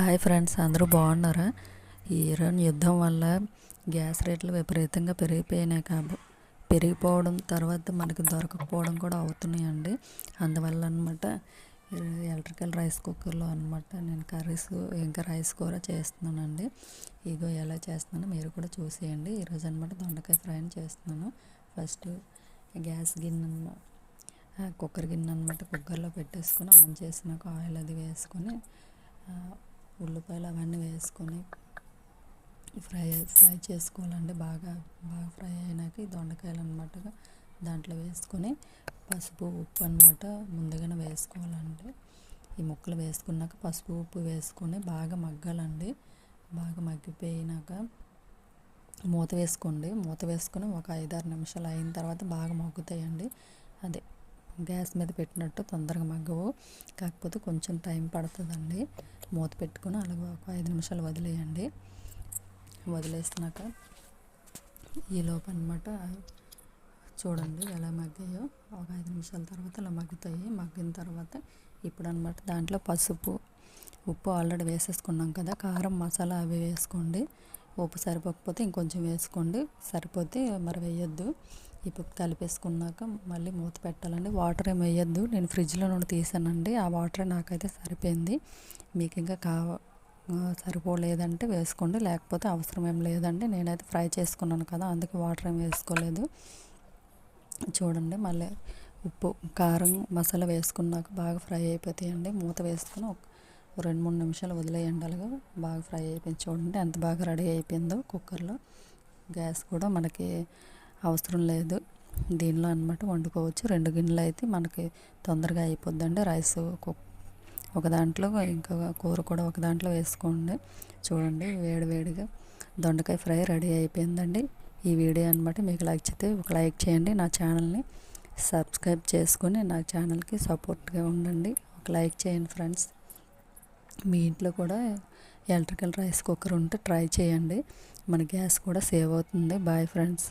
Hi friends, అందరూ బాగున్నారా? ఈ ఇరాన్ యుద్ధం వల్ల గ్యాస్ రేట్లు విపరీతంగా పెరిగిపోవడం, తర్వాత మనకి దొరకకపోవడం కూడా అవుతున్నాయండి. అందువల్ల అనమాట ఎలక్ట్రికల్ రైస్ కుక్కర్లో అనమాట నేను ఇంకా రైస్ కూర చేస్తున్నానండి. ఇగో ఎలా చేస్తున్నానో మీరు కూడా చూసేయండి. ఈరోజు అనమాట దొండకాయ ఫ్రై చేస్తున్నాను. ఫస్ట్ గ్యాస్ గిన్నె కుక్కర్ గిన్నె అనమాట కుక్కర్లో పెట్టేసుకొని ఆన్ చేసినాక ఆయిల్ అది వేసుకొని ఉల్లిపాయలు అవన్నీ వేసుకొని ఫ్రై చేసుకోవాలండి. బాగా ఫ్రై అయినాక ఈ దొండకాయలు అనమాట దాంట్లో వేసుకొని పసుపు ఉప్పు అనమాట ముందుగానే వేసుకోవాలండి. ఈ ముక్కలు వేసుకున్నాక పసుపు ఉప్పు వేసుకొని బాగా మగ్గాలండి. బాగా మగ్గిపోయినాక మూత వేసుకొని ఒక 5-6 నిమిషాలు అయిన తర్వాత బాగా మగ్గుతాయండి. అదే గ్యాస్ మీద పెట్టినట్టు తొందరగా మగ్గవు, కాకపోతే కొంచెం టైం పడుతుందండి. మూత పెట్టుకొని అలాగ ఒక 5 నిమిషాలు వదిలేసినాక ఈ లోపు అనమాట చూడండి ఎలా మగ్గాయో. ఒక 5 నిమిషాల తర్వాత అలా మగ్గుతాయి. మగ్గిన తర్వాత ఇప్పుడు అనమాట దాంట్లో పసుపు ఉప్పు ఆల్రెడీ వేసేసుకున్నాం కదా, కారం మసాలా అవి వేసుకోండి. ఉప్పు సరిపోకపోతే ఇంకొంచెం వేసుకోండి, సరిపోతే మరి వేయొద్దు. ఇప్పుడు కలిపేసుకున్నాక మళ్ళీ మూత పెట్టాలండి. వాటర్ ఏమి వేయొద్దు, నేను ఫ్రిడ్జ్లో నుండి తీసానండి. ఆ వాటర్ నాకైతే సరిపోయింది. మీకు ఇంకా సరిపోలేదంటే వేసుకోండి, లేకపోతే అవసరం ఏం లేదండి. నేనైతే ఫ్రై చేసుకున్నాను కదా, అందుకే వాటర్ ఏం వేసుకోలేదు. చూడండి మళ్ళీ ఉప్పు కారం మసాలా వేసుకున్నాక బాగా ఫ్రై అయిపోతాయండి. మూత వేసుకొని ఒక 2-3 నిమిషాలు వదిలేయండి. అలాగా బాగా ఫ్రై అయిపోయింది. చూడండి ఎంత బాగా రెడీ అయిపోయిందో కుక్కర్లో. గ్యాస్ కూడా మనకి అవసరం లేదు, దీనిలో అనమాట వండుకోవచ్చు. 2 గిన్నెలు అయితే మనకి తొందరగా అయిపోద్దండి. రైస్ ఒక దాంట్లో, ఇంకా కూర కూడా ఒక దాంట్లో వేసుకోండి. చూడండి వేడివేడిగా దొండకాయ ఫ్రై రెడీ అయిపోయిందండి. ఈ వీడియో అనమాట మీకు నచ్చితే ఒక లైక్ చేయండి. నా ఛానల్ని సబ్స్క్రైబ్ చేసుకొని నా ఛానల్కి సపోర్ట్గా ఉండండి. ఒక లైక్ చేయండి ఫ్రెండ్స్. మీ ఇంట్లో కూడా ఎలక్ట్రికల్ రైస్ కుక్కర్ ఉంటే ట్రై చేయండి. మన గ్యాస్ కూడా సేవ్ అవుతుంది. Bye friends.